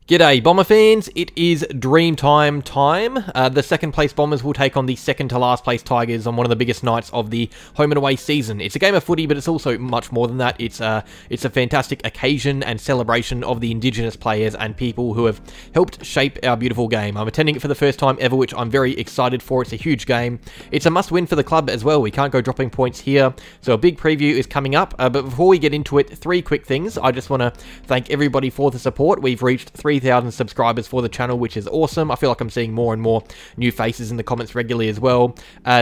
G'day Bomber fans, it is Dreamtime time. The second place Bombers will take on the second to last place Tigers on one of the biggest nights of the home and away season. It's a game of footy, but it's also much more than that. It's a fantastic occasion and celebration of the Indigenous players and people who have helped shape our beautiful game. I'm attending it for the first time ever, which I'm very excited for. It's a huge game. It's a must-win for the club as well. We can't go dropping points here, so a big preview is coming up. But before we get into it, three quick things. I just want to thank everybody for the support. We've reached 3,000 subscribers for the channel, which is awesome. I feel like I'm seeing more and more new faces in the comments regularly as well.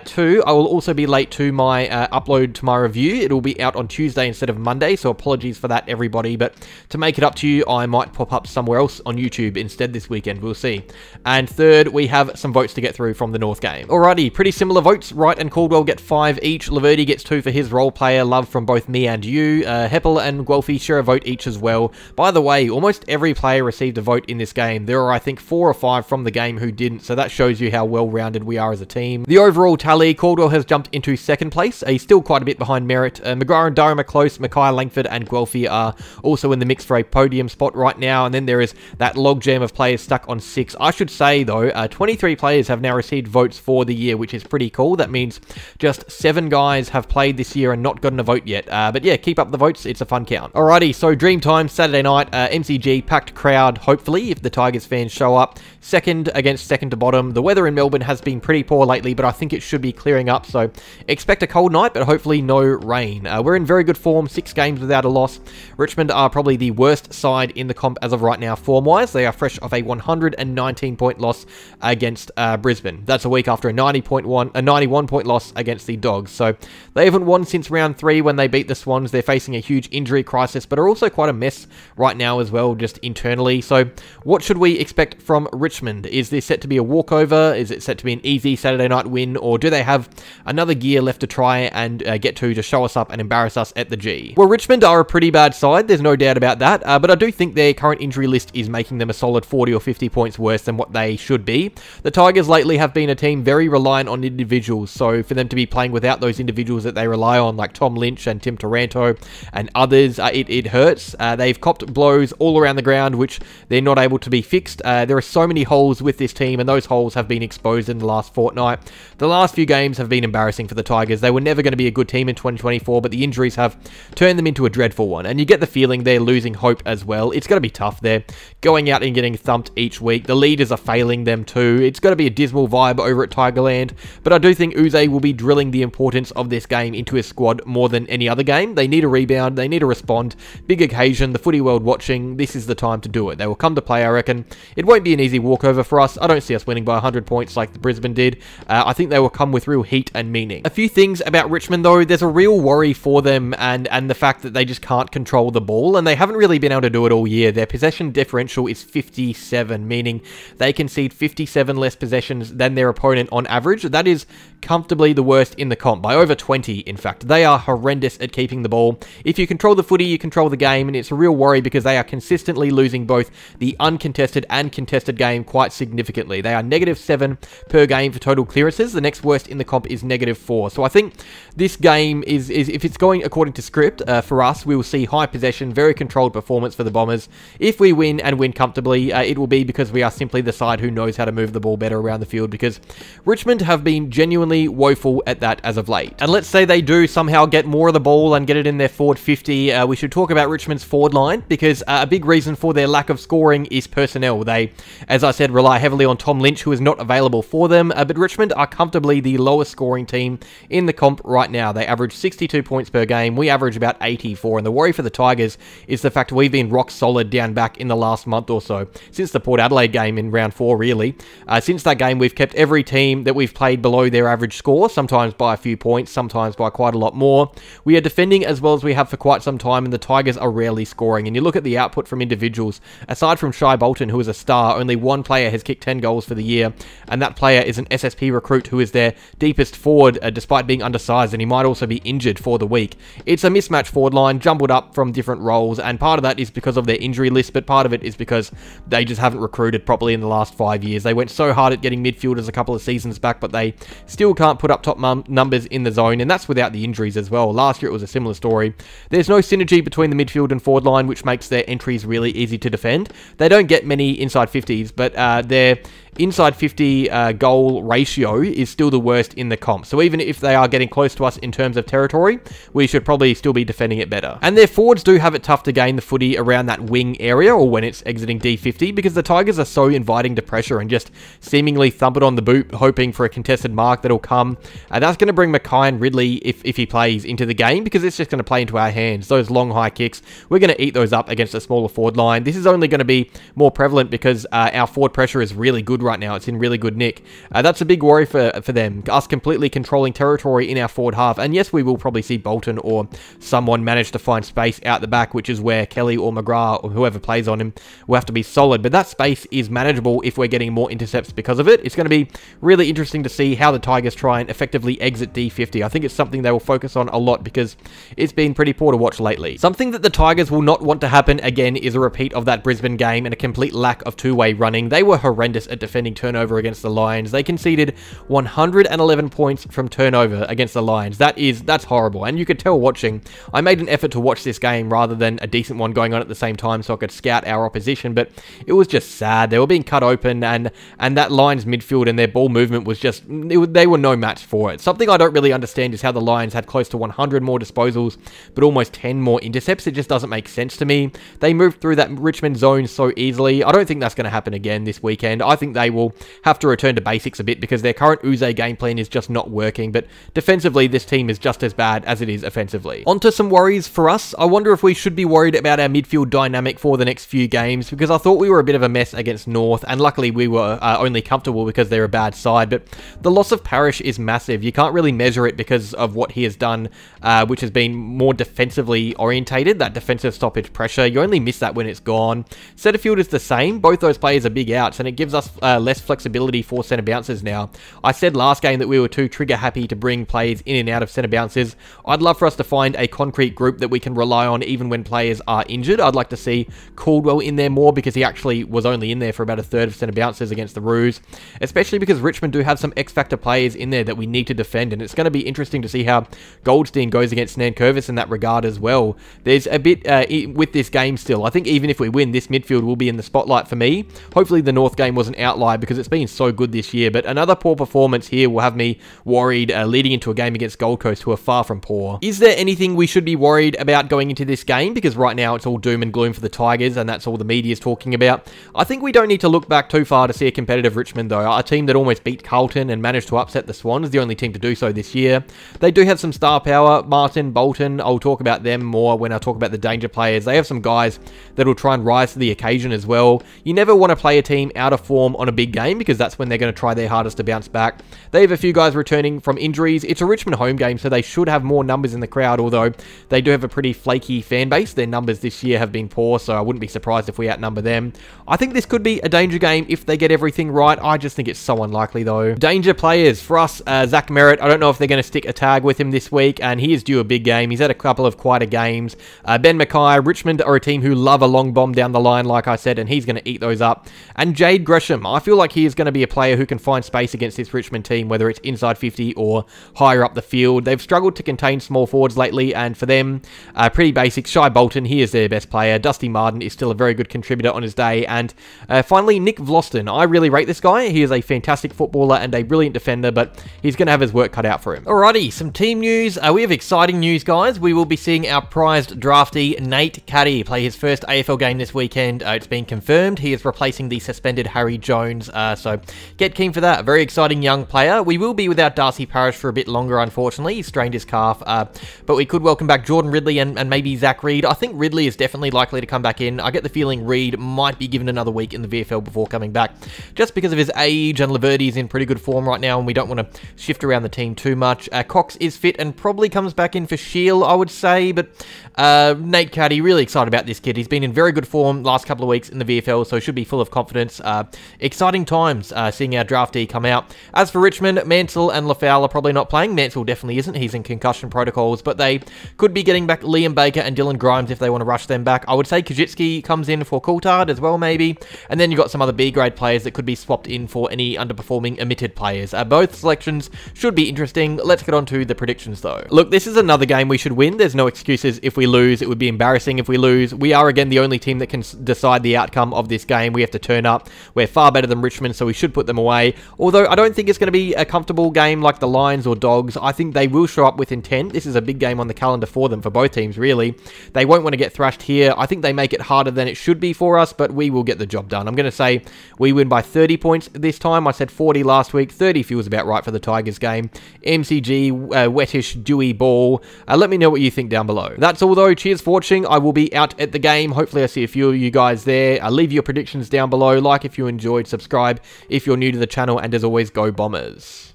Two, I will also be late to my upload to my review. It'll be out on Tuesday instead of Monday, so apologies for that, everybody. But to make it up to you, I might pop up somewhere else on YouTube instead this weekend. We'll see. And third, we have some votes to get through from the North game. Alrighty, pretty similar votes. Wright and Caldwell get 5 each. Laverty gets 2 for his role player. Love from both me and you. Heppel and Guelphy share a vote each as well. By the way, almost every player received a vote in this game. There are, I think, 4 or 5 from the game who didn't, so that shows you how well-rounded we are as a team. The overall tally, Caldwell has jumped into second place. He's still quite a bit behind Merritt. McGrath and Durham are close. Mackay, Langford and Guelphy are also in the mix for a podium spot right now, and then there is that logjam of players stuck on 6. I should say, though, 23 players have now received votes for the year, which is pretty cool. That means just 7 guys have played this year and not gotten a vote yet. But yeah, keep up the votes. It's a fun count. Alrighty, so Dreamtime, Saturday night, MCG, packed crowd, hopefully, if the Tigers fans show up. Second against second to bottom. The weather in Melbourne has been pretty poor lately, but I think it should be clearing up, so expect a cold night, but hopefully no rain. We're in very good form, 6 games without a loss. Richmond are probably the worst side in the comp as of right now, form-wise. They are fresh off a 119-point loss against Brisbane. That's a week after a 91-point loss against the Dogs, so they haven't won since round 3 when they beat the Swans. They're facing a huge injury crisis, but are also quite a mess right now as well, just internally. So what should we expect from Richmond? Is this set to be a walkover? Is it set to be an easy Saturday night win? Or do they have another gear left to try and get to show us up and embarrass us at the G? Well, Richmond are a pretty bad side, there's no doubt about that, but I do think their current injury list is making them a solid 40 or 50 points worse than what they should be. The Tigers lately have been a team very reliant on individuals, so for them to be playing without those individuals that they rely on, like Tom Lynch and Tim Taranto and others, it hurts. They've copped blows all around the ground, which they're not able to be fixed. There are so many holes with this team, and those holes have been exposed in the last fortnight. The last few games have been embarrassing for the Tigers. They were never going to be a good team in 2024, but the injuries have turned them into a dreadful one, and you get the feeling they're losing hope as well. It's going to be tough. They're going out and getting thumped each week. The leaders are failing them too. It's going to be a dismal vibe over at Tigerland, but I do think Uze will be drilling the importance of this game into his squad more than any other game. They need a rebound. They need to respond. Big occasion. The footy world watching. This is the time to do it. They will come to play, I reckon. It won't be an easy walkover for us. I don't see us winning by 100 points like the Brisbane did. I think they will come with real heat and meaning. A few things about Richmond, though. There's a real worry for them and the fact that they just can't control the ball, and they haven't really been able to do it all year. Their possession differential is 57, meaning they concede 57 less possessions than their opponent on average. That is comfortably the worst in the comp, by over 20, in fact. They are horrendous at keeping the ball. If you control the footy, you control the game, and it's a real worry because they are consistently losing both the uncontested and contested game quite significantly. They are -7 per game for total clearances. The next worst in the comp is -4. So I think this game is if it's going according to script, for us, we will see high possession, very controlled performance for the Bombers. If we win and win comfortably, it will be because we are simply the side who knows how to move the ball better around the field, because Richmond have been genuinely woeful at that as of late. And let's say they do somehow get more of the ball and get it in their forward 50, we should talk about Richmond's forward line, because a big reason for their lack of scoring is personnel. They, as I said, rely heavily on Tom Lynch, who is not available for them, but Richmond are comfortably the lowest scoring team in the comp right now. They average 62 points per game. We average about 84, and the worry for the Tigers is the fact we've been rock solid down back in the last month or so, since the Port Adelaide game in round 4, really. Since that game, we've kept every team that we've played below their average score, sometimes by a few points, sometimes by quite a lot more. We are defending as well as we have for quite some time, and the Tigers are rarely scoring. And you look at the output from individuals, aside from Shai Bolton, who is a star, only one player has kicked 10 goals for the year, and that player is an SSP recruit who is their deepest forward, despite being undersized, and he might also be injured for the week. It's a mismatch forward line, jumbled up from different roles, and part of that is because of their injury list, but part of it is because they just haven't recruited properly in the last 5 years. They went so hard at getting midfielders a couple of seasons back, but they still can't put up top numbers in the zone, and that's without the injuries as well. Last year it was a similar story. There's no synergy between the midfield and forward line, which makes their entries really easy to defend. they don't get many inside 50s, but their inside 50 goal ratio is still the worst in the comp. So even if they are getting close to us in terms of territory, we should probably still be defending it better. And their forwards do have it tough to gain the footy around that wing area or when it's exiting D50 because the Tigers are so inviting to pressure and just seemingly thump it on the boot, hoping for a contested mark that'll come. That's going to bring Mackay and Ridley, if he plays, into the game because it's just going to play into our hands. Those long high kicks, we're going to eat those up against a smaller forward line. This is only going to be more prevalent because our forward pressure is really good right now. It's in really good nick. That's a big worry for them. Us completely controlling territory in our forward half. And yes, we will probably see Bolton or someone manage to find space out the back, which is where Kelly or McGrath or whoever plays on him will have to be solid. But that space is manageable if we're getting more intercepts because of it. It's going to be really interesting to see how the Tigers try and effectively exit D50. I think it's something they will focus on a lot because it's been pretty poor to watch lately. Something that the Tigers will not want to happen again is a repeat of that Brisbane game and a complete lack of two-way running. They were horrendous at defending turnover against the Lions. They conceded 111 points from turnover against the Lions. That's horrible. And you could tell watching, I made an effort to watch this game rather than a decent one going on at the same time so I could scout our opposition, but it was just sad. They were being cut open and that Lions midfield and their ball movement was just, they were no match for it. Something I don't really understand is how the Lions had close to 100 more disposals, but almost 10 more intercepts. It just doesn't make sense to me. They moved through that Richmond zone so easily. I don't think that's going to happen again this weekend. I think they will have to return to basics a bit because their current Uze game plan is just not working, but defensively this team is just as bad as it is offensively. Onto some worries for us. I wonder if we should be worried about our midfield dynamic for the next few games because I thought we were a bit of a mess against North and luckily we were only comfortable because they're a bad side, but the loss of Parrish is massive. You can't really measure it because of what he has done, which has been more defensively orientated, that defensive stoppage pressure. You only miss that when it's gone. Setterfield is the same. Both those players are big outs and it gives us less flexibility for centre bounces now. I said last game that we were too trigger happy to bring players in and out of centre bounces. I'd love for us to find a concrete group that we can rely on even when players are injured. I'd like to see Caldwell in there more because he actually was only in there for about a third of centre bounces against the Roos, especially because Richmond do have some X-Factor players in there that we need to defend, and it's going to be interesting to see how Goldstein goes against Nankervis in that regard as well. There's a bit with this game still. I think even if we win, this midfield will be in the spotlight for me. Hopefully the North game was an outlier because it's been so good this year, but another poor performance here will have me worried leading into a game against Gold Coast, who are far from poor. Is there anything we should be worried about going into this game? Because right now it's all doom and gloom for the Tigers, and that's all the media is talking about. I think we don't need to look back too far to see a competitive Richmond, though. A team that almost beat Carlton and managed to upset the Swans, the only team to do so this year. They do have some star power. Martin, Bolton, I'll talk about them more when I talk about the danger players. They have some guys that will try and rise to the occasion as well. You never want to play a team out of form on a big game because that's when they're going to try their hardest to bounce back. They have a few guys returning from injuries. It's a Richmond home game, so they should have more numbers in the crowd, although they do have a pretty flaky fan base. Their numbers this year have been poor, so I wouldn't be surprised if we outnumber them. I think this could be a danger game if they get everything right. I just think it's so unlikely, though. Danger players. For us, Zach Merritt, I don't know if they're going to stick a tag with him this week, and he is due a big game. He's had a couple of quieter games. Ben Mackay, Richmond are a team who love a long bomb down the line, like I said, and he's going to eat those up. And Jade Gresham, I feel like he is going to be a player who can find space against this Richmond team, whether it's inside 50 or higher up the field. They've struggled to contain small forwards lately, and for them, pretty basic. Shai Bolton, he is their best player. Dusty Martin is still a very good contributor on his day. And finally, Nick Vlosten. I really rate this guy. He is a fantastic footballer and a brilliant defender, but he's going to have his work cut out for him. Alrighty, some team news. We have exciting news, guys. We will be seeing our prized draftee, Nate Caddy, play his first AFL game this weekend. It's been confirmed. He is replacing the suspended Harry Jones, so get keen for that. A very exciting young player. We will be without Darcy Parish for a bit longer, unfortunately. He strained his calf, but we could welcome back Jordan Ridley and maybe Zach Reid. I think Ridley is definitely likely to come back in. I get the feeling Reid might be given another week in the VFL before coming back, just because of his age, and Laverty's in pretty good form right now, and we don't want to shift around the team too much. Cox is fit and probably comes back in for Shield, I would say, but Nate Caddy, really excited about this kid. He's been in very good form last couple of weeks in the VFL, so should be full of confidence. Exciting times seeing our draftee come out. As for Richmond, Mansell and Lafau are probably not playing. Mansell definitely isn't. He's in concussion protocols, but they could be getting back Liam Baker and Dylan Grimes if they want to rush them back. I would say Kajitsky comes in for Coulthard as well, maybe. And then you've got some other B-grade players that could be swapped in for any underperforming omitted players. Both selections should be interesting. Let's get on to the predictions, though. Look, this is another game we should win. There's no excuses if we lose. It would be embarrassing if we lose. We are, again, the only team that can decide the outcome of this game. We have to turn up. We're far better than Richmond, so we should put them away. Although I don't think it's going to be a comfortable game like the Lions or Dogs. I think they will show up with intent. This is a big game on the calendar for them, for both teams, really. They won't want to get thrashed here. I think they make it harder than it should be for us, but we will get the job done. I'm going to say we win by 30 points this time. I said 40 last week. 30 feels about right for the Tigers game. MCG, wettish, dewy ball. Let me know what you think down below. That's all though. Cheers for watching. I will be out at the game. Hopefully I see a few of you guys there. Leave your predictions down below. Like if you enjoyed. Subscribe if you're new to the channel. And as always, go Bombers.